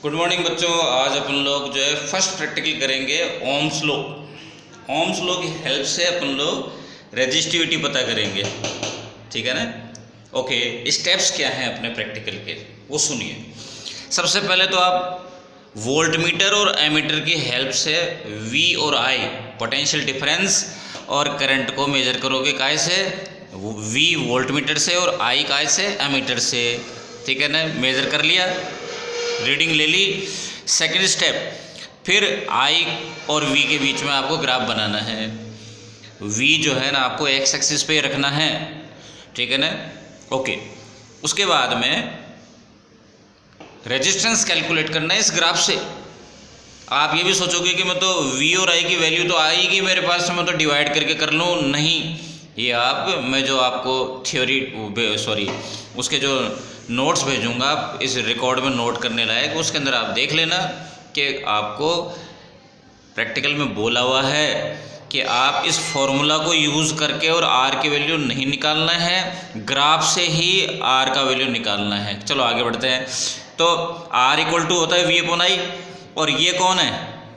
Good morning बच्चों। आज अपन लोग जो है फर्स्ट प्रैक्टिकल करेंगे ओम्स लॉ। ओम्स लॉ की हेल्प से अपन लोग रेजिस्टिविटी पता करेंगे, ठीक है ना। ओके, स्टेप्स क्या हैं अपने प्रैक्टिकल के वो सुनिए। सबसे पहले तो आप वोल्टमीटर और एमीटर की हेल्प से V और I पोटेंशियल डिफरेंस और करंट को मेजर करोगे। काय से? V वोल्टमीटर से और I काय से? एमीटर से, ठीक है ना। मेजर कर लिया, रीडिंग ले ली। सेकंड स्टेप, फिर I और V के बीच में आपको ग्राफ बनाना है। V जो है ना आपको एक्स एक्सिस पे रखना है, ठीक है ना। ओके, उसके बाद में रेजिस्टेंस कैलकुलेट करना है इस ग्राफ से। आप ये भी सोचोगे कि मैं तो V और I की वैल्यू तो आएगी मेरे पास, मैं तो डिवाइड करके कर लूँ। नहीं, ये मैं जो आपको उसके जो नोट्स भेजूंगा आप इस रिकॉर्ड में नोट करने लायक, उसके अंदर आप देख लेना कि आपको प्रैक्टिकल में बोला हुआ है कि आप इस फॉर्मूला को यूज़ करके और R की वैल्यू नहीं निकालना है, ग्राफ से ही R का वैल्यू निकालना है। चलो आगे बढ़ते हैं। तो R इक्वल टू होता है V अपॉन I, और ये कौन है?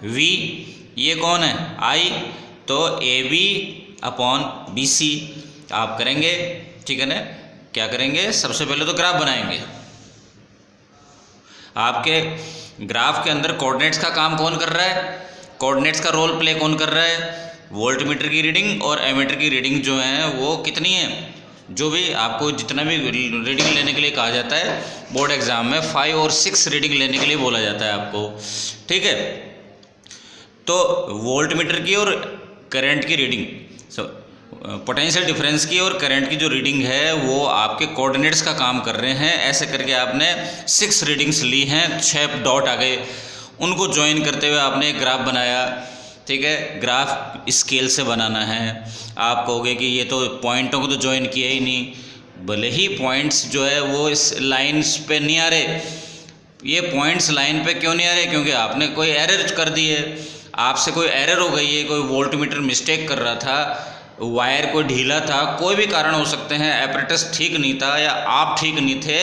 V, ये कौन है? I, तो AB अपॉन BC आप करेंगे, ठीक है ना। क्या करेंगे? सबसे पहले तो ग्राफ बनाएंगे। आपके ग्राफ के अंदर कोऑर्डिनेट्स का काम कौन कर रहा है? कोऑर्डिनेट्स का रोल प्ले कौन कर रहा है? वोल्टमीटर की रीडिंग और एमीटर की रीडिंग जो है वो कितनी है? जो भी आपको जितना भी रीडिंग लेने के लिए कहा जाता है बोर्ड एग्जाम में 5 और 6 रीडिंग लेने के लिए बोला जाता है आपको, ठीक है। तो वोल्टमीटर की और करंट की रीडिंग, पोटेंशियल डिफरेंस की और करंट की जो रीडिंग है वो आपके कोऑर्डिनेट्स का काम कर रहे हैं। ऐसे करके आपने 6 रीडिंग्स ली हैं, 6 डॉट आ गए, उनको ज्वाइन करते हुए आपने एक ग्राफ बनाया, ठीक है। ग्राफ स्केल से बनाना है। आप कहोगे कि ये तो पॉइंटों को तो ज्वाइन किया ही नहीं, भले ही पॉइंट्स जो है वो इस लाइन्स पे नहीं आ रहे। ये पॉइंट्स लाइन पे क्यों नहीं आ रहे? क्योंकि आपने कोई एरर कर दी है, आपसे कोई एरर हो गई है, कोई वोल्टमीटर मिस्टेक कर रहा था, वायर को ढीला था, कोई भी कारण हो सकते हैं, एपरेटस ठीक नहीं था, या आप ठीक नहीं थे,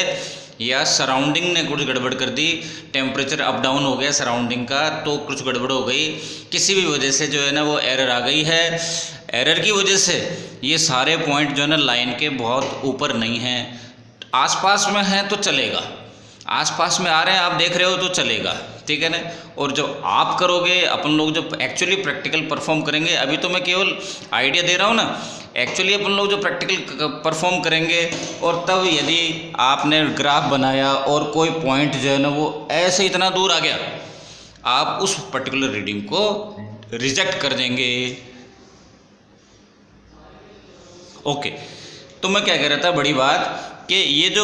या सराउंडिंग ने कुछ गड़बड़ कर दी, टेम्परेचर अप डाउन हो गया सराउंडिंग का, तो कुछ गड़बड़ हो गई, किसी भी वजह से जो है ना वो एरर आ गई है। एरर की वजह से ये सारे पॉइंट जो है ना लाइन के बहुत ऊपर नहीं हैं, आसपास में हैं तो चलेगा, आसपास में आ रहे हैं आप देख रहे हो तो चलेगा, ठीक है ना। और जब आप करोगे, अपन लोग जब एक्चुअली प्रैक्टिकल परफॉर्म करेंगे, अभी तो मैं केवल आइडिया दे रहा हूँ ना, एक्चुअली अपन लोग जो प्रैक्टिकल परफॉर्म करेंगे और तब यदि आपने ग्राफ बनाया और कोई पॉइंट जो है ना वो ऐसे इतना दूर आ गया, आप उस पर्टिकुलर रीडिंग को रिजेक्ट कर देंगे। ओके, तो मैं क्या कह रहा था, बड़ी बात कि ये जो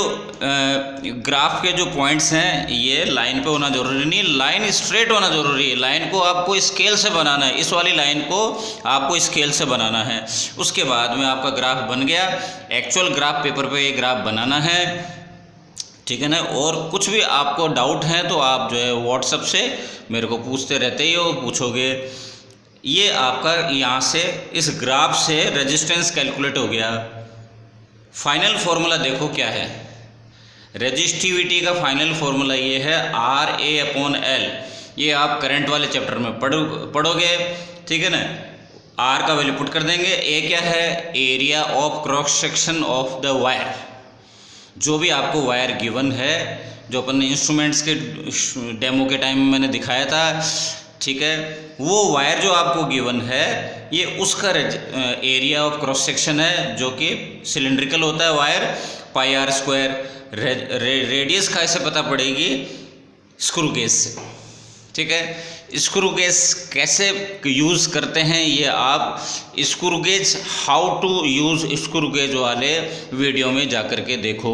ग्राफ के जो पॉइंट्स हैं ये लाइन पे होना जरूरी नहीं, लाइन स्ट्रेट होना जरूरी है। लाइन को आपको स्केल से बनाना है, इस वाली लाइन को आपको स्केल से बनाना है। उसके बाद में आपका ग्राफ बन गया, एक्चुअल ग्राफ पेपर पे ये ग्राफ बनाना है, ठीक है ना। और कुछ भी आपको डाउट है तो आप जो है व्हाट्सएप से मेरे को पूछते रहते ही हो, पूछोगे। ये आपका यहाँ से इस ग्राफ से रेजिस्टेंस कैलकुलेट हो गया। फाइनल फॉर्मूला देखो क्या है, रेजिस्टिविटी का फाइनल फॉर्मूला ये है RA अपॉन L। ये आप करंट वाले चैप्टर में पढ़ोगे, ठीक है ना। R का वैल्यू पुट कर देंगे। A क्या है? Area of cross section of the wire. जो भी आपको वायर गिवन है, जो अपन ने इंस्ट्रूमेंट्स के डेमो के टाइम में मैंने दिखाया था, ठीक है, वो वायर जो आपको गिवन है ये उसका एरिया ऑफ क्रॉस सेक्शन है, जो कि सिलिंड्रिकल होता है वायर, πr²। रेडियस का ऐसे पता पड़ेगी स्क्रू गेज से, ठीक है। स्क्रू गेज कैसे यूज़ करते हैं ये आप screw gauge, how to use screw gauge वाले वीडियो में जा कर के देखो।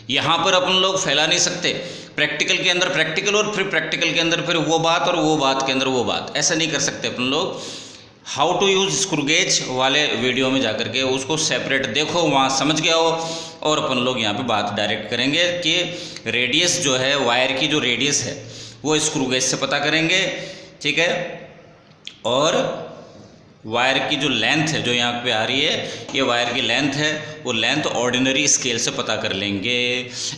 यहाँ पर अपन लोग फैला नहीं सकते, प्रैक्टिकल के अंदर प्रैक्टिकल और फिर प्रैक्टिकल के अंदर फिर वो बात और वो बात के अंदर वो बात, ऐसा नहीं कर सकते अपन लोग। How to use screw gauge वाले वीडियो में जाकर के उसको सेपरेट देखो, वहाँ समझ गया हो, और अपन लोग यहाँ पे बात डायरेक्ट करेंगे कि रेडियस जो है, वायर की जो रेडियस है वो स्क्रू गेज से पता करेंगे, ठीक है। और वायर की जो लेंथ है जो यहाँ पे आ रही है, ये वायर की लेंथ है, वो लेंथ ऑर्डिनरी स्केल से पता कर लेंगे।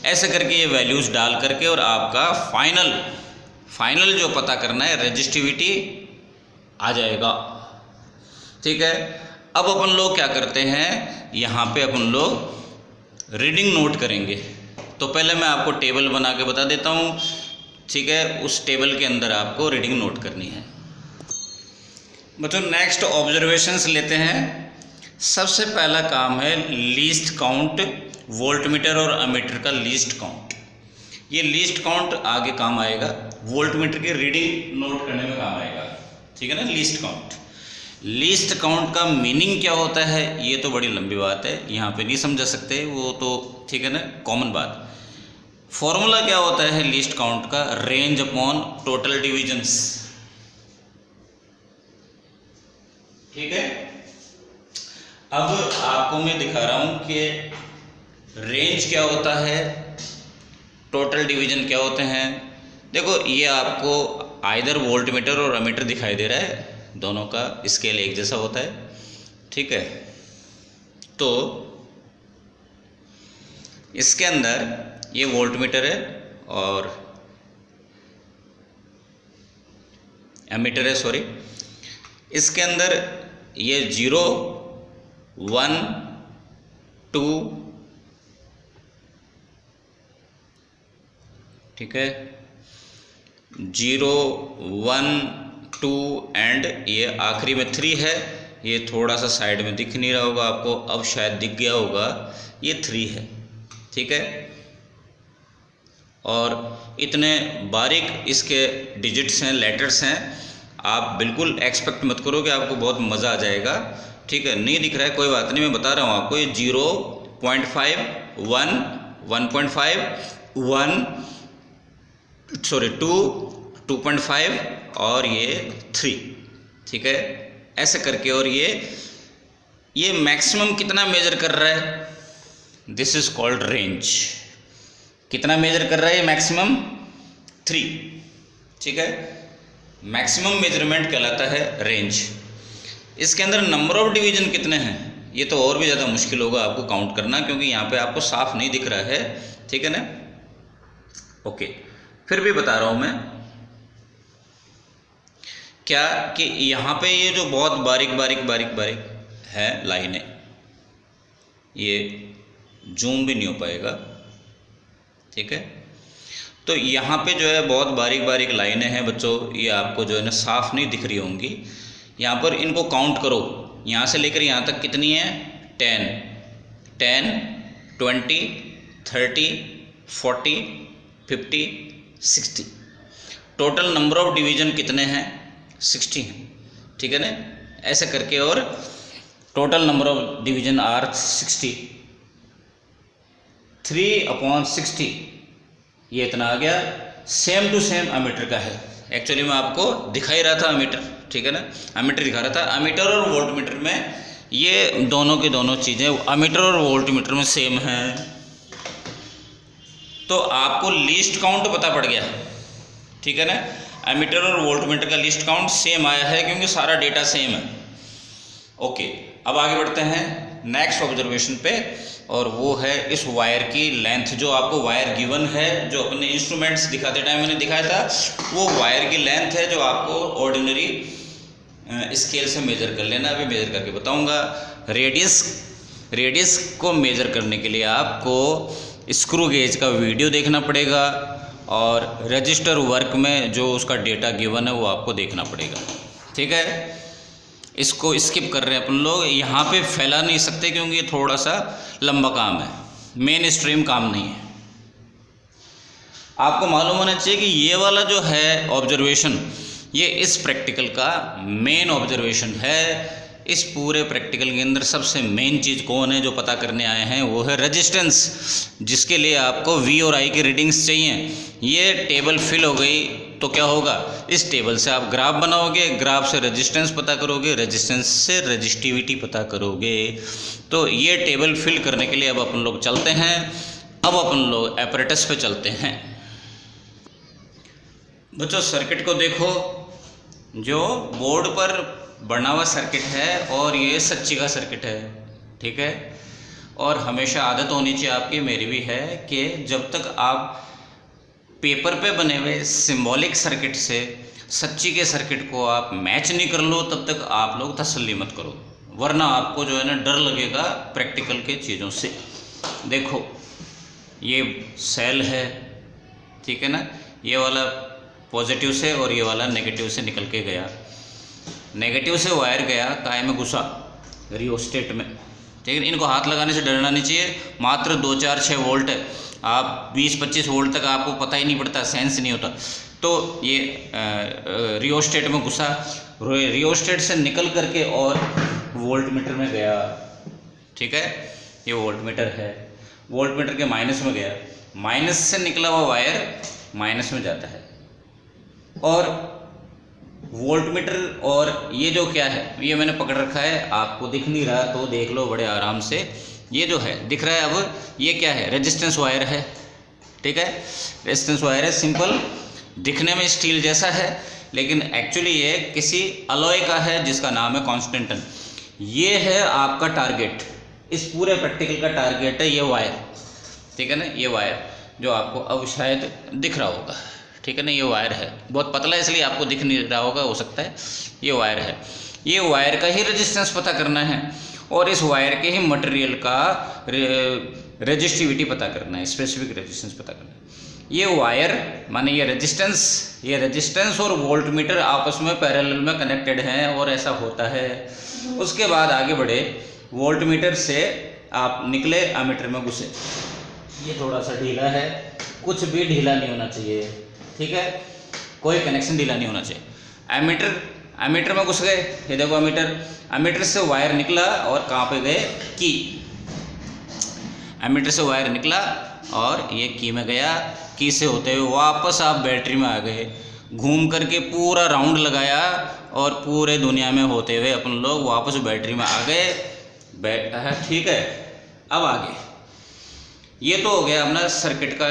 ऐसे करके ये वैल्यूज़ डाल करके और आपका फाइनल जो पता करना है रेजिस्टिविटी आ जाएगा। ठीक है, अब अपन लोग क्या करते हैं, यहाँ पे अपन लोग रीडिंग नोट करेंगे। तो पहले मैं आपको टेबल बना के बता देता हूँ। ठीक है, उस टेबल के अंदर आपको रीडिंग नोट करनी है। बच्चों नेक्स्ट ऑब्जर्वेशंस लेते हैं। सबसे पहला काम है लीस्ट काउंट, वोल्टमीटर और अमीटर का लीस्ट काउंट। ये लीस्ट काउंट आगे काम आएगा, वोल्टमीटर की रीडिंग नोट करने में काम आएगा। ठीक है ना। लीस्ट काउंट का मीनिंग क्या होता है ये तो बड़ी लंबी बात है, यहाँ पे नहीं समझा सकते वो तो, ठीक है ना, कॉमन बात। फॉर्मूला क्या होता है लीस्ट काउंट का, रेंज अपॉन टोटल डिविजन्स। ठीक है, अब आपको मैं दिखा रहा हूं कि रेंज क्या होता है, टोटल डिवीजन क्या होते हैं। देखो ये आपको आइदर वोल्टमीटर और अमीटर दिखाई दे रहा है, दोनों का स्केल एक जैसा होता है। ठीक है, तो इसके अंदर ये वोल्टमीटर है और एमीटर है, सॉरी। इसके अंदर ये 0, 1, 2, ठीक है, 0, 1, 2 एंड ये आखिरी में 3 है। ये थोड़ा सा साइड में दिख नहीं रहा होगा आपको, अब शायद दिख गया होगा, ये 3 है। ठीक है, और इतने बारीक इसके डिजिट्स हैं, लेटर्स हैं, आप बिल्कुल एक्सपेक्ट मत करो कि आपको बहुत मज़ा आ जाएगा। ठीक है, नहीं दिख रहा है कोई बात नहीं, मैं बता रहा हूँ आपको। ये 0.5, 1, 1.5, 2, 2.5 और ये 3। ठीक है, ऐसे करके, और ये मैक्सिमम कितना मेजर कर रहा है, दिस इज कॉल्ड रेंज। कितना मेजर कर रहा है ये मैक्सिमम, 3। ठीक है, मैक्सिमम मेजरमेंट कहलाता है रेंज। इसके अंदर नंबर ऑफ डिवीजन कितने हैं ये तो और भी ज़्यादा मुश्किल होगा आपको काउंट करना, क्योंकि यहाँ पे आपको साफ नहीं दिख रहा है। ठीक है ना। ओके, फिर भी बता रहा हूँ मैं क्या कि यहाँ पे ये जो बहुत बारीक है लाइनें, ये जूम भी नहीं हो पाएगा। ठीक है, तो यहाँ पे जो है बहुत बारीक लाइनें हैं बच्चों, ये आपको जो है ना साफ नहीं दिख रही होंगी। यहाँ पर इनको काउंट करो, यहाँ से लेकर यहाँ तक कितनी है, 10, 20, 30, 40, 50, 60। टोटल नंबर ऑफ डिवीजन कितने हैं, 60 हैं। ठीक है ना, ऐसे करके, और total number of division are 60, 3/60 ये इतना आ गया। सेम टू सेम अमीटर का है। एक्चुअली मैं आपको दिखा ही रहा था अमीटर, ठीक है ना, अमीटर दिखा रहा था। अमीटर और वोल्टमीटर में ये दोनों की दोनों चीज़ें अमीटर और वोल्टमीटर में सेम हैं। तो आपको लीस्ट काउंट पता पड़ गया। ठीक है ना, अमीटर और वोल्टमीटर का लीस्ट काउंट सेम आया है क्योंकि सारा डेटा सेम है। ओके, अब आगे बढ़ते हैं नेक्स्ट ऑब्जर्वेशन पे, और वो है इस वायर की लेंथ। जो आपको वायर गिवन है, जो अपने इंस्ट्रूमेंट्स दिखाते टाइम मैंने दिखाया था, वो वायर की लेंथ है जो आपको ऑर्डिनरी स्केल से मेजर कर लेना। अभी मेजर करके बताऊंगा। रेडियस को मेजर करने के लिए आपको स्क्रू गेज का वीडियो देखना पड़ेगा, और रजिस्टर वर्क में जो उसका डेटा गिवन है वो आपको देखना पड़ेगा। ठीक है, इसको स्किप कर रहे हैं अपन लोग, यहाँ पे फैला नहीं सकते क्योंकि ये थोड़ा सा लंबा काम है, मेन स्ट्रीम काम नहीं है। आपको मालूम होना चाहिए कि ये वाला जो है ऑब्जर्वेशन, ये इस प्रैक्टिकल का मेन ऑब्जर्वेशन है। इस पूरे प्रैक्टिकल के अंदर सबसे मेन चीज़ कौन है जो पता करने आए हैं, वो है रेजिस्टेंस, जिसके लिए आपको V और I की रीडिंग्स चाहिए। ये टेबल फिल हो गई तो क्या होगा, इस टेबल से आप ग्राफ बनाओगे, ग्राफ से रेजिस्टेंस पता करोगे, रेजिस्टेंस से रेजिस्टिविटी पता करोगे। तो ये टेबल फिल करने के लिए अब अपन लोग चलते हैं। अब अपन लोग एपरेटस पे चलते हैं। बच्चों सर्किट को देखो, जो बोर्ड पर बना हुआ सर्किट है और ये सच्ची का सर्किट है, ठीक है। और हमेशा आदत होनी चाहिए आपकी, मेरी भी है, कि जब तक आप पेपर पे बने हुए सिंबॉलिक सर्किट से सच्ची के सर्किट को आप मैच नहीं कर लो, तब तक आप लोग तसल्ली मत करो, वरना आपको जो है ना डर लगेगा प्रैक्टिकल के चीज़ों से। देखो ये सेल है, ठीक है ना, ये वाला पॉजिटिव से और ये वाला नेगेटिव से निकल के गया। नेगेटिव से वायर गया काय में घुसा, रियोस्टेट में, ठीक है। इनको हाथ लगाने से डरना नहीं चाहिए, मात्र 2, 4, 6 वोल्ट है, आप 20-25 वोल्ट तक आपको पता ही नहीं पड़ता, सेंस नहीं होता। तो ये रियोस्टेट में घुसा, रियोस्टेट से निकल करके और वोल्ट मीटर में गया, ठीक है। ये वोल्ट मीटर है, वोल्ट मीटर के माइनस में गया, माइनस से निकला हुआ वायर माइनस में जाता है। और वोल्ट मीटर और ये जो क्या है, ये मैंने पकड़ रखा है, आपको दिख नहीं रहा तो देख लो बड़े आराम से। ये जो है दिख रहा है, अब ये क्या है, रेजिस्टेंस वायर है, ठीक है। रेजिस्टेंस वायर है, सिंपल, दिखने में स्टील जैसा है, लेकिन एक्चुअली ये किसी अलॉय का है जिसका नाम है कॉन्स्टेंटन। ये है आपका टारगेट, इस पूरे प्रैक्टिकल का टारगेट है ये वायर, ठीक है ना। ये वायर जो आपको अब शायद दिख रहा होगा, ठीक है ना, ये वायर है, बहुत पतला है इसलिए आपको दिख नहीं रहा होगा, हो सकता है। ये वायर है, ये वायर का ही रेजिस्टेंस पता करना है और इस वायर के ही मटेरियल का रेजिस्टिविटी पता करना है, स्पेसिफिक रेजिस्टेंस पता करना है। ये वायर माने ये रेजिस्टेंस और वोल्ट मीटर आपस में पैरेलल में कनेक्टेड हैं और ऐसा होता है। उसके बाद आगे बढ़े, वोल्ट मीटर से आप निकले, एमीटर में घुसे, ये थोड़ा सा ढीला है, कुछ भी ढीला नहीं होना चाहिए, ठीक है, कोई कनेक्शन ढीला नहीं होना चाहिए। एमीटर में घुस गए, ये देखो एमीटर से वायर निकला और कहाँ पे गए, की, एमीटर से वायर निकला और ये की में गया, की से होते हुए वापस आप बैटरी में आ गए, घूम करके पूरा राउंड लगाया और पूरे दुनिया में होते हुए अपन लोग वापस बैटरी में आ गए, ठीक है। अब आगे ये तो हो गया अपना सर्किट का,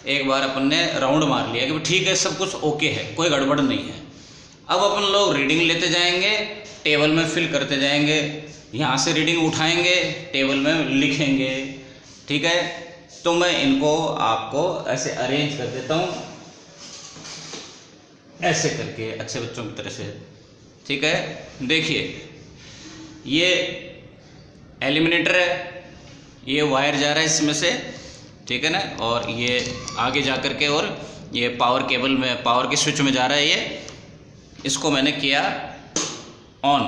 एक बार अपन ने राउंड मार लिया कि ठीक है सब कुछ ओके है, कोई गड़बड़ नहीं है। अब अपन लोग रीडिंग लेते जाएंगे, टेबल में फिल करते जाएंगे, यहाँ से रीडिंग उठाएंगे, टेबल में लिखेंगे, ठीक है। तो मैं इनको आपको ऐसे अरेंज कर देता हूँ, ऐसे करके अच्छे बच्चों की तरह से, ठीक है। देखिए ये एलिमिनेटर है, ये वायर जा रहा है इसमें से, ठीक है ना, और ये आगे जा कर के और ये पावर केबल में, पावर के स्विच में जा रहा है। ये इसको मैंने किया ऑन,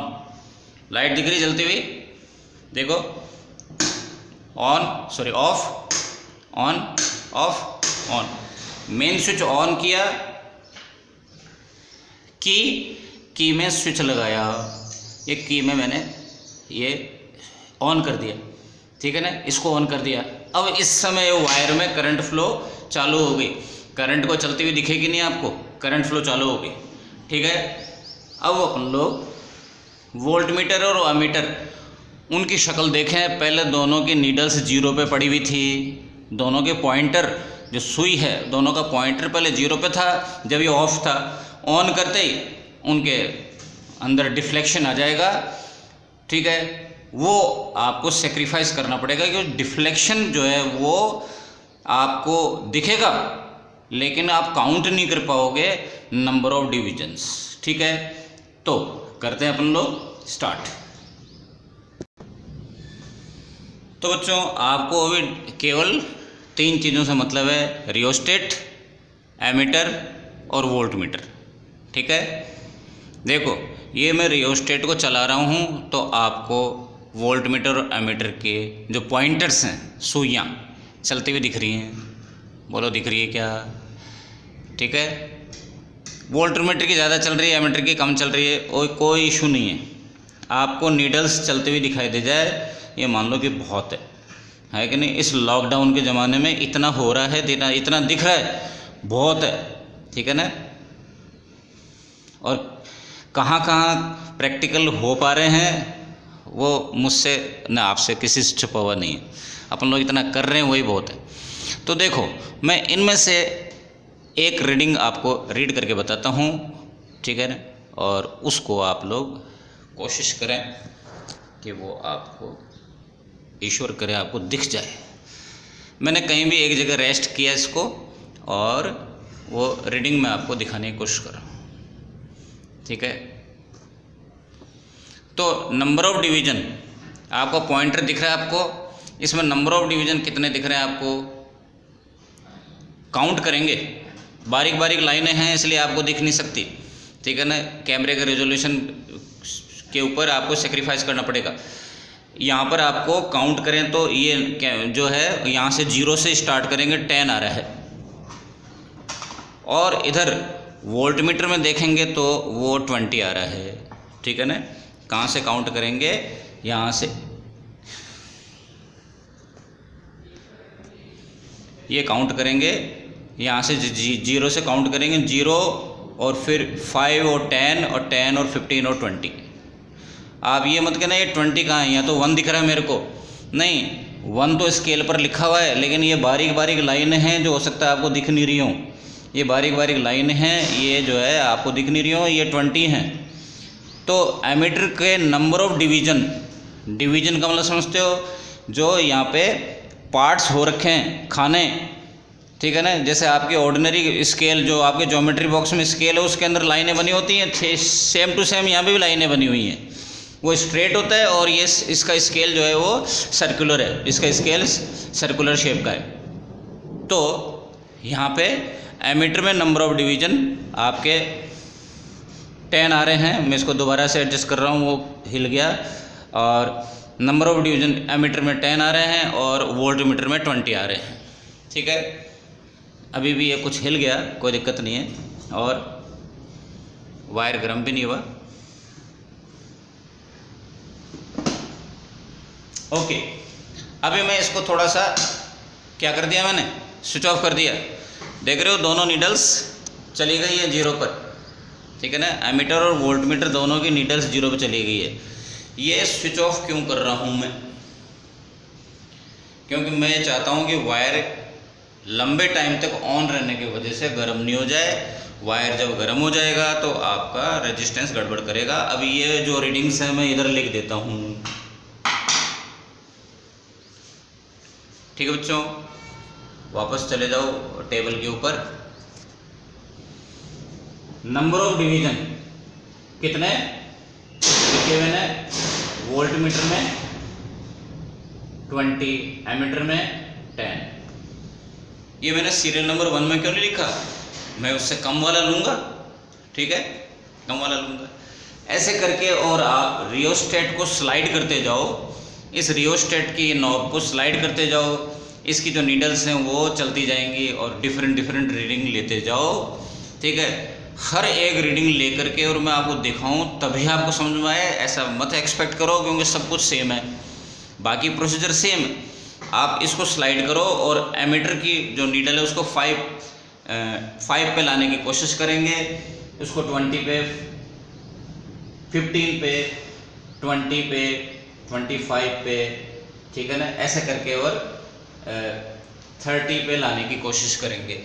लाइट दिख रही जलती हुई, देखो, on, sorry of, on, of, on. Main switch on किया, की में स्विच लगाया, ये की में मैंने ये ऑन कर दिया, ठीक है ना, इसको ऑन कर दिया। अब इस समय वायर में करंट फ्लो चालू हो गई, करंट को चलती हुई दिखेगी नहीं आपको, करंट फ्लो चालू हो गई, ठीक है। अब अपन लोग वोल्ट मीटर और एमीटर, उनकी शक्ल देखें। पहले दोनों की नीडल्स 0 पे पड़ी हुई थी, दोनों के पॉइंटर जो सुई है, दोनों का पॉइंटर पहले 0 पे था जब ये ऑफ था। ऑन करते ही उनके अंदर डिफ्लेक्शन आ जाएगा, ठीक है। वो आपको सेक्रीफाइस करना पड़ेगा, क्योंकि डिफ्लेक्शन जो है वो आपको दिखेगा लेकिन आप काउंट नहीं कर पाओगे नंबर ऑफ डिविजन्स, ठीक है। तो करते हैं अपन लोग स्टार्ट। तो बच्चों आपको अभी केवल 3 चीज़ों से मतलब है, रियोस्टेट, एमीटर और वोल्ट मीटर, ठीक है। देखो ये मैं रियोस्टेट को चला रहा हूँ तो आपको वोल्ट मीटर और एमीटर के जो पॉइंटर्स हैं, सुइयाँ चलती हुई दिख रही हैं, बोलो दिख रही है क्या, ठीक है। वोल्ट मीटर की ज़्यादा चल रही है, एमीटर की कम चल रही है, कोई इशू नहीं है। आपको नीडल्स चलती हुई दिखाई दे जाए ये मान लो कि बहुत है कि नहीं। इस लॉकडाउन के ज़माने में इतना हो रहा है, इतना दिख रहा है, बहुत है, ठीक है ना। और कहाँ कहाँ प्रैक्टिकल हो पा रहे हैं वो मुझसे ना आपसे किसी से छुपा हुआ नहीं है, अपन लोग इतना कर रहे हैं वही बहुत है। तो देखो मैं इनमें से एक रीडिंग आपको रीड करके बताता हूँ, ठीक है ना, और उसको आप लोग कोशिश करें कि वो आपको, ईश्वर करे आपको दिख जाए। मैंने कहीं भी एक जगह रेस्ट किया इसको और वो रीडिंग में आपको दिखाने की कोशिश कर रहा हूँ, ठीक है। तो नंबर ऑफ डिवीज़न आपको पॉइंटर दिख रहा है आपको, इसमें नंबर ऑफ डिवीज़न कितने दिख रहे हैं आपको, काउंट करेंगे। बारीक बारीक लाइनें हैं इसलिए आपको दिख नहीं सकती, ठीक है ना। कैमरे के रेजोल्यूशन के ऊपर आपको सेक्रीफाइस करना पड़ेगा। यहाँ पर आपको काउंट करें तो ये जो है यहाँ से 0 से स्टार्ट करेंगे, 10 आ रहा है। और इधर वोल्टमीटर में देखेंगे तो वो 20 आ रहा है, ठीक है ना। कहाँ से काउंट करेंगे, यहाँ से ये काउंट करेंगे, यहाँ से 0 से काउंट करेंगे, 0 और फिर 5 और 10 और 10 और 15 और 20। आप ये मत कहना ये 20 कहाँ है, यहाँ तो 1 दिख रहा है मेरे को, नहीं 1 तो स्केल पर लिखा हुआ है, लेकिन ये बारीक बारीक लाइनें हैं जो हो सकता है आपको दिख नहीं रही हों। ये बारीक बारीक लाइन हैं, ये जो है आपको दिख नहीं रही हो, ये 20 हैं। तो एमीटर के नंबर ऑफ डिवीज़न, डिवीज़न का मतलब समझते हो, जो यहाँ पे पार्ट्स हो रखे हैं खाने, ठीक है ना। जैसे आपके ऑर्डिनरी स्केल जो आपके ज्योमेट्री बॉक्स में स्केल है उसके अंदर लाइनें बनी होती हैं, सेम टू सेम यहाँ पे भी लाइनें बनी हुई हैं। वो स्ट्रेट होता है और ये इसका स्केल जो है वो सर्कुलर है, इसका स्केल सर्कुलर शेप का है। तो यहाँ पे एमीटर में नंबर ऑफ डिवीज़न आपके 10 आ रहे हैं। मैं इसको दोबारा से एडजस्ट कर रहा हूँ, वो हिल गया। और नंबर ऑफ डिवीज़न एमीटर में 10 आ रहे हैं और वोल्टमीटर में 20 आ रहे हैं, ठीक है। अभी भी ये कुछ हिल गया, कोई दिक्कत नहीं है, और वायर गर्म भी नहीं हुआ। ओके, अभी मैं इसको थोड़ा सा क्या कर दिया, मैंने स्विच ऑफ कर दिया। देख रहे हो दोनों नीडल्स चली गई है 0 पर, ठीक है ना। एमीटर और वोल्टमीटर दोनों की नीडल्स 0 पर चली गई है। ये स्विच ऑफ क्यों कर रहा हूँ मैं, क्योंकि मैं चाहता हूँ कि वायर लंबे टाइम तक ऑन रहने की वजह से गर्म नहीं हो जाए। वायर जब गर्म हो जाएगा तो आपका रेजिस्टेंस गड़बड़ करेगा। अब ये जो रीडिंग्स हैं मैं इधर लिख देता हूँ, ठीक है बच्चों। वापस चले जाओ टेबल के ऊपर। नंबर ऑफ डिवीज़न कितने लिखे हुए हैं, वोल्टमीटर में 20, एमीटर में 10। ये मैंने सीरियल नंबर 1 में क्यों नहीं लिखा, मैं उससे कम वाला लूँगा, ठीक है, कम वाला लूँगा। ऐसे करके और आप रियोस्टेट को स्लाइड करते जाओ, इस रियोस्टेट की नॉब को स्लाइड करते जाओ, इसकी जो नीडल्स हैं वो चलती जाएंगी और डिफरेंट रीडिंग लेते जाओ, ठीक है। हर एक रीडिंग लेकर के और मैं आपको दिखाऊं तभी आपको समझ में आए, ऐसा मत एक्सपेक्ट करो क्योंकि सब कुछ सेम है, बाकी प्रोसीजर सेम है। आप इसको स्लाइड करो और एमीटर की जो नीडल है उसको 5 पे लाने की कोशिश करेंगे, उसको 20 पे, 15 पे, 20 पे, 25 पे, ठीक है ना। ऐसे करके और 30 पे लाने की कोशिश करेंगे।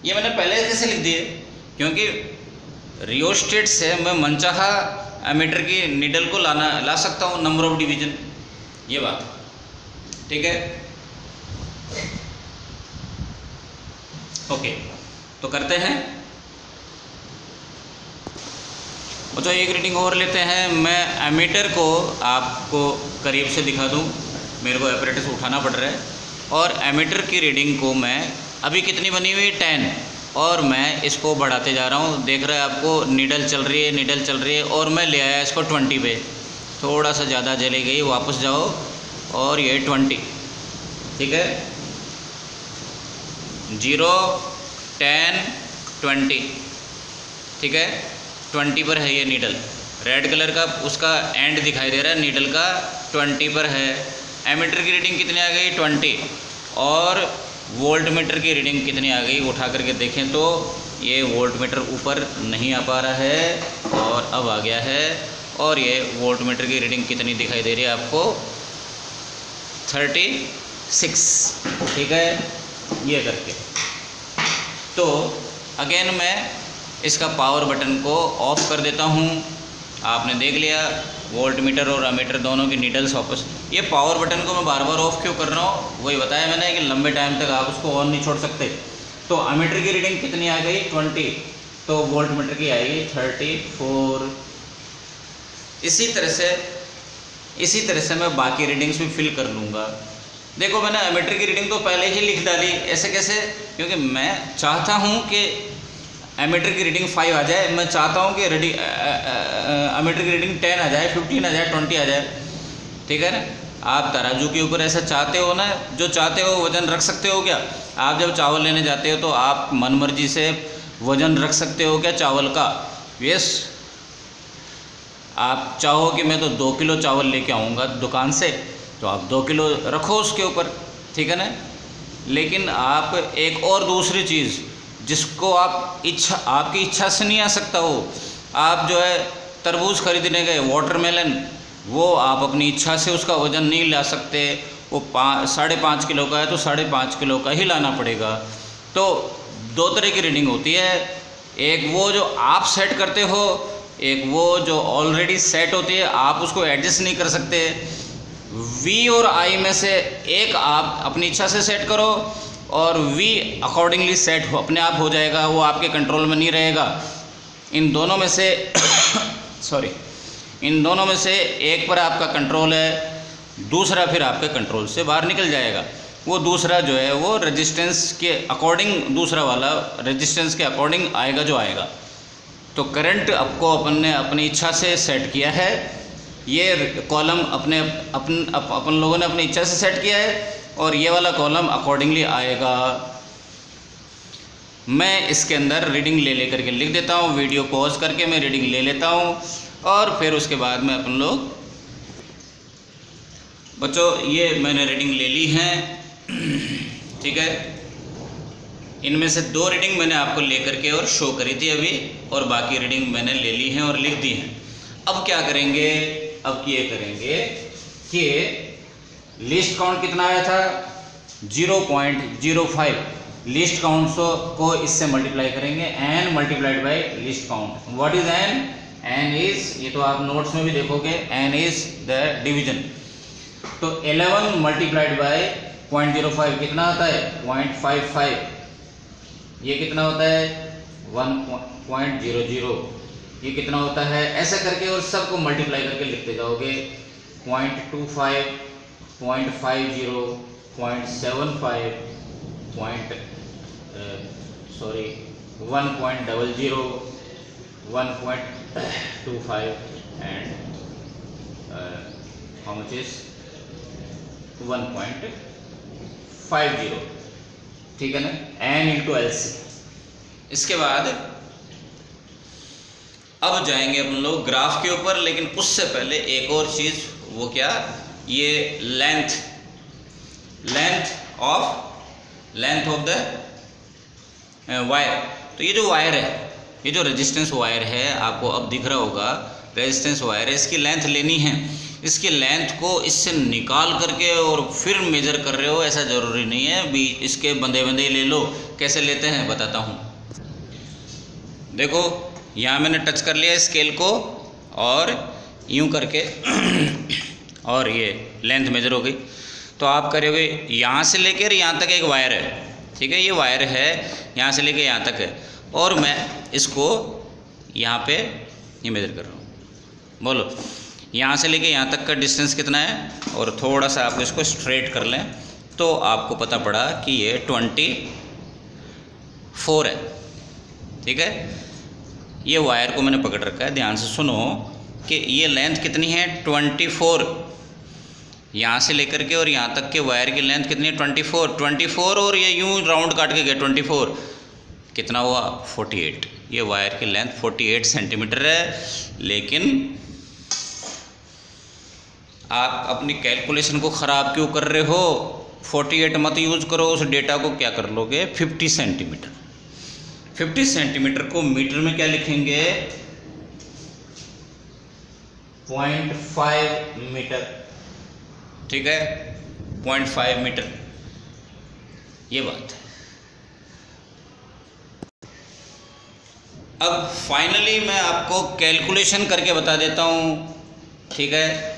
ये मैंने पहले कैसे लिख दिए, क्योंकि रियोस्टेट से मैं मनचाहा एमीटर की नीडल को ला सकता हूँ, नंबर ऑफ डिवीज़न, ये बात, ठीक है। ओके, तो करते हैं। और तो एक रीडिंग और लेते हैं। मैं एमीटर को आपको करीब से दिखा दूँ, मेरे को एपरेटस उठाना पड़ रहा है। और एमीटर की रीडिंग को मैं अभी कितनी बनी हुई 10, और मैं इसको बढ़ाते जा रहा हूँ। देख रहे हैं आपको नीडल चल रही है, नीडल चल रही है, और मैं ले आया इसको 20 पे, थोड़ा सा ज़्यादा चली गई, वापस जाओ और ये 20, ठीक है। 0, 10, 20, ठीक है। 20 पर है ये नीडल, रेड कलर का उसका एंड दिखाई दे रहा है, नीडल का 20 पर है। एमीटर की रीडिंग कितनी आ गई 20, और वोल्टमीटर की रीडिंग कितनी आ गई, उठा करके देखें तो ये वोल्टमीटर ऊपर नहीं आ पा रहा है और अब आ गया है। और ये वोल्टमीटर की रीडिंग कितनी दिखाई दे रही है आपको 36, ठीक है। ये करके तो अगेन मैं इसका पावर बटन को ऑफ कर देता हूँ। आपने देख लिया वोल्ट मीटर और अमीटर दोनों की नीडल्स वापस। ये पावर बटन को मैं बार बार ऑफ क्यों कर रहा हूँ, वही बताया मैंने कि लंबे टाइम तक आप उसको ऑन नहीं छोड़ सकते। तो अमीटर की रीडिंग कितनी आ गई 20, तो वोल्ट मीटर की आएगी 34। इसी तरह से मैं बाकी रीडिंग्स भी फिल कर लूँगा। देखो मैंने अमीटर की रीडिंग तो पहले ही लिख डाली। ऐसे कैसे? क्योंकि मैं चाहता हूँ कि अमीटर की रीडिंग 5 आ जाए, मैं चाहता हूँ कि अमीटर की रीडिंग 10 आ जाए, 15 आ जाए, 20 आ जाए। ठीक है ना? आप तराजू के ऊपर ऐसा चाहते हो ना, जो चाहते हो वज़न रख सकते हो क्या? आप जब चावल लेने जाते हो तो आप मन मर्जी से वज़न रख सकते हो क्या चावल का? यस। आप चाहो कि मैं तो 2 किलो चावल लेके आऊँगा दुकान से, तो आप 2 किलो रखो उसके ऊपर, ठीक है ना। लेकिन आप एक और दूसरी चीज़ जिसको आप आपकी इच्छा से नहीं आ सकता हो, आप जो है तरबूज खरीदने गए, वाटरमेलन, वो आप अपनी इच्छा से उसका वज़न नहीं ला सकते। वो 5.5 किलो का है तो 5.5 किलो का ही लाना पड़ेगा। तो 2 तरह की रीडिंग होती है, एक वो जो आप सेट करते हो, एक वो जो ऑलरेडी सेट होती है, आप उसको एडजस्ट नहीं कर सकते। वी और आई में से एक आप अपनी इच्छा से सेट करो और वी अकॉर्डिंगली सेट हो, अपने आप हो जाएगा, वो आपके कंट्रोल में नहीं रहेगा। इन दोनों में से इन दोनों में से एक पर आपका कंट्रोल है, दूसरा फिर आपके कंट्रोल से बाहर निकल जाएगा। वो दूसरा जो है वो रेजिस्टेंस के अकॉर्डिंग, दूसरा वाला रेजिस्टेंस के अकॉर्डिंग आएगा जो आएगा। तो करंट आपको अपन ने अपनी इच्छा से सेट किया है, ये कॉलम अपन लोगों ने अपनी इच्छा से सेट किया है, और ये वाला कॉलम अकॉर्डिंगली आएगा। मैं इसके अंदर रीडिंग ले लेकर के लिख देता हूँ, वीडियो पॉज करके मैं रीडिंग ले लेता हूँ, और फिर उसके बाद में अपन लोग बच्चों ये मैंने रीडिंग ले ली है, ठीक है। इनमें से 2 रीडिंग मैंने आपको लेकर के और शो करी थी अभी, और बाकी रीडिंग मैंने ले ली है और लिख दी है। अब क्या करेंगे? अब ये करेंगे कि लिस्ट काउंट कितना आया था 0.05, लिस्ट काउंट को इससे मल्टीप्लाई करेंगे, n multiplied by list count. What is n? n is, ये तो आप नोट्स में भी देखोगे, n इज द डिवीजन। तो 11 मल्टीप्लाइड बाई 0.05 कितना होता है 0.55, ये कितना होता है 1.00, ये कितना होता है, ऐसा करके और सबको मल्टीप्लाई करके लिखते जाओगे। 0.25, 0.50, 0.75, 1.00, 1.25 and how much is 1.50, ठीक है ना, n इंटू LC। इसके बाद अब जाएंगे अपन लोग ग्राफ के ऊपर, लेकिन उससे पहले एक और चीज़, वो क्या, ये लेंथ ऑफ द वायर। तो ये जो वायर है, ये जो रेजिस्टेंस वायर है, आपको अब दिख रहा होगा रेजिस्टेंस वायर है, इसकी लेंथ लेनी है। इसकी लेंथ को इससे निकाल करके और फिर मेजर कर रहे हो, ऐसा ज़रूरी नहीं है, इसके बंदे बंदे ले लो। कैसे लेते हैं बताता हूँ। देखो यहाँ मैंने टच कर लिया स्केल को, और यूँ करके और ये लेंथ मेजर हो गई। तो आप करोगे यहाँ से लेकर यहाँ तक एक वायर है, ठीक है, ये वायर है यहाँ से लेकर यहाँ तक है, और मैं इसको यहाँ पे ये मेजर कर रहा हूँ। बोलो यहाँ से लेके यहाँ तक का डिस्टेंस कितना है, और थोड़ा सा आप इसको स्ट्रेट कर लें तो आपको पता पड़ा कि ये 24 है, ठीक है। ये वायर को मैंने पकड़ रखा है, ध्यान से सुनो कि ये लेंथ कितनी है 24, यहाँ से लेकर के और यहाँ तक के वायर की लेंथ कितनी है 24, और ये यूँ राउंड काट के गया 24, कितना हुआ 48। ये वायर की लेंथ 48 सेंटीमीटर है। लेकिन आप अपनी कैलकुलेशन को ख़राब क्यों कर रहे हो? 48 मत यूज़ करो, उस डेटा को क्या कर लोगे 50 सेंटीमीटर। 50 सेंटीमीटर को मीटर में क्या लिखेंगे 0.5 मीटर, ठीक है, 0.5 मीटर, ये बात है। अब फाइनली मैं आपको कैलकुलेशन करके बता देता हूँ, ठीक है।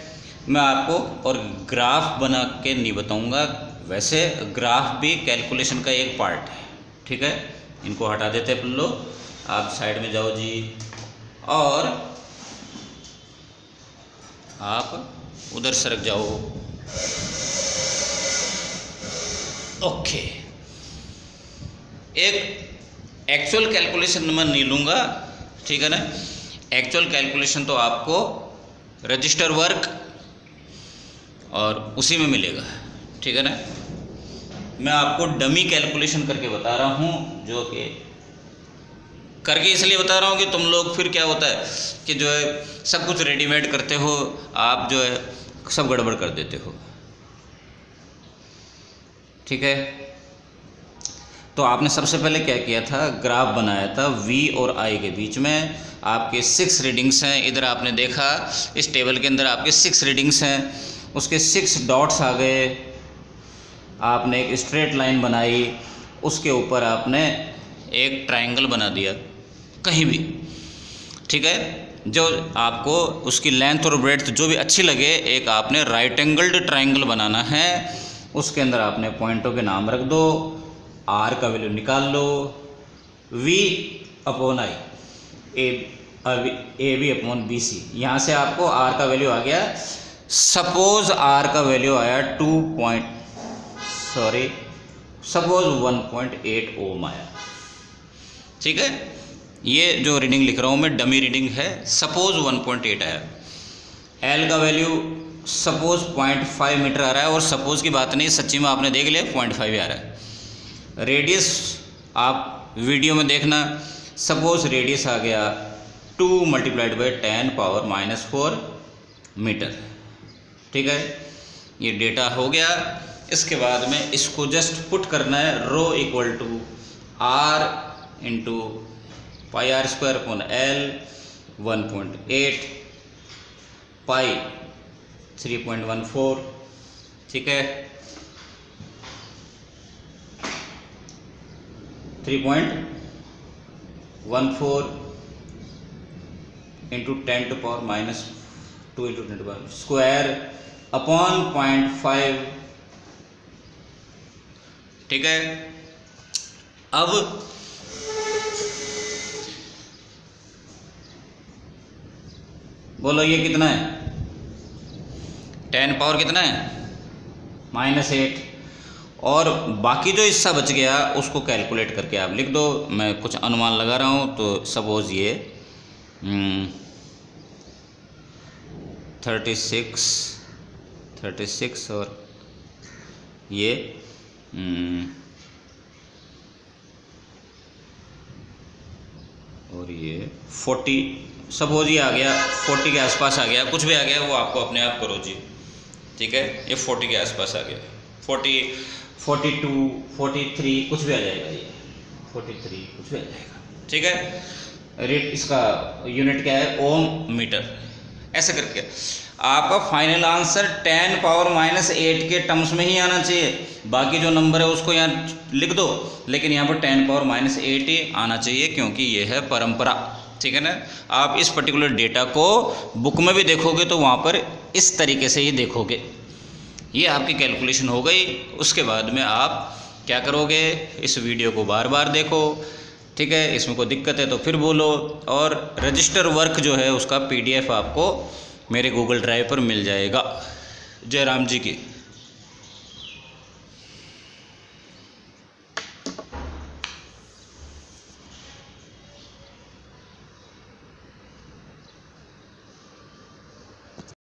मैं आपको और ग्राफ बना के नहीं बताऊँगा, वैसे ग्राफ भी कैलकुलेशन का एक पार्ट है, ठीक है। इनको हटा देते हैं अपन लोग, आप साइड में जाओ जी, और आप उधर सरक जाओ। ओके, एक एक्चुअल कैलकुलेशन मैं नहीं लूँगा, ठीक है ना। एक्चुअल कैलकुलेशन तो आपको रजिस्टर वर्क और उसी में मिलेगा, ठीक है ना। मैं आपको डमी कैलकुलेशन करके बता रहा हूँ, जो कि करके इसलिए बता रहा हूँ कि तुम लोग फिर क्या होता है कि जो है सब कुछ रेडीमेड करते हो, आप जो है सब गड़बड़ कर देते हो, ठीक है। तो आपने सबसे पहले क्या किया था, ग्राफ बनाया था V और I के बीच में। आपके 6 रीडिंग्स हैं, इधर आपने देखा इस टेबल के अंदर आपके 6 रीडिंग्स हैं, उसके 6 डॉट्स आ गए। आपने एक स्ट्रेट लाइन बनाई, उसके ऊपर आपने एक ट्रायंगल बना दिया कहीं भी, ठीक है। जो आपको उसकी लेंथ और ब्रेड्थ जो भी अच्छी लगे, एक आपने राइट एंगल्ड ट्रायंगल बनाना है। उसके अंदर आपने पॉइंटों के नाम रख दो, R का वैल्यू निकाल लो, V upon I, A B upon B C. यहाँ से आपको R का वैल्यू आ गया, सपोज R का वैल्यू आया सपोज 1.8 ओम आया, ठीक है। ये जो रीडिंग लिख रहा हूँ मैं डमी रीडिंग है, सपोज 1.8 आया। L का वैल्यू सपोज 0.5 मीटर आ रहा है, और सपोज की बात नहीं, सच्ची में आपने देख लिया 0.5 आ रहा है। रेडियस आप वीडियो में देखना, सपोज रेडियस आ गया 2 × 10⁻⁻⁴ मीटर, ठीक है। ये डेटा हो गया। इसके बाद में इसको जस्ट पुट करना है, rho equal to R into πr² L 1.8 pi 3.14, ठीक है। 3.14 इंटू 10⁻² स्क्वायर अपॉन 0.5, ठीक है। अब बोलो ये कितना है, 10 पावर कितना है, -8, और बाकी जो हिस्सा बच गया उसको कैलकुलेट करके आप लिख दो। मैं कुछ अनुमान लगा रहा हूँ, तो सपोज ये 36 और ये और ये 40, सपोज ये आ गया 40 के आसपास आ गया, कुछ भी आ गया वो आपको अपने आप करो जी, ठीक है। ये 40 के आसपास आ गया, 40, 42, 43 कुछ भी आ जाएगा, ये 43 कुछ भी आ जाएगा, ठीक है। रेट इसका यूनिट क्या है, ओम मीटर। ऐसे करके आपका फाइनल आंसर 10⁻⁻8 के टर्म्स में ही आना चाहिए। बाकी जो नंबर है उसको यहाँ लिख दो, लेकिन यहाँ पर 10⁻⁸ ही आना चाहिए, क्योंकि ये है परंपरा, ठीक है ना। आप इस पर्टिकुलर डेटा को बुक में भी देखोगे तो वहाँ पर इस तरीके से ही देखोगे। ये आपकी कैलकुलेशन हो गई। उसके बाद में आप क्या करोगे, इस वीडियो को बार बार देखो, ठीक है। इसमें कोई दिक्कत है तो फिर बोलो। और रजिस्टर वर्क जो है उसका PDF आपको मेरे गूगल ड्राइव पर मिल जाएगा। जय राम जी की।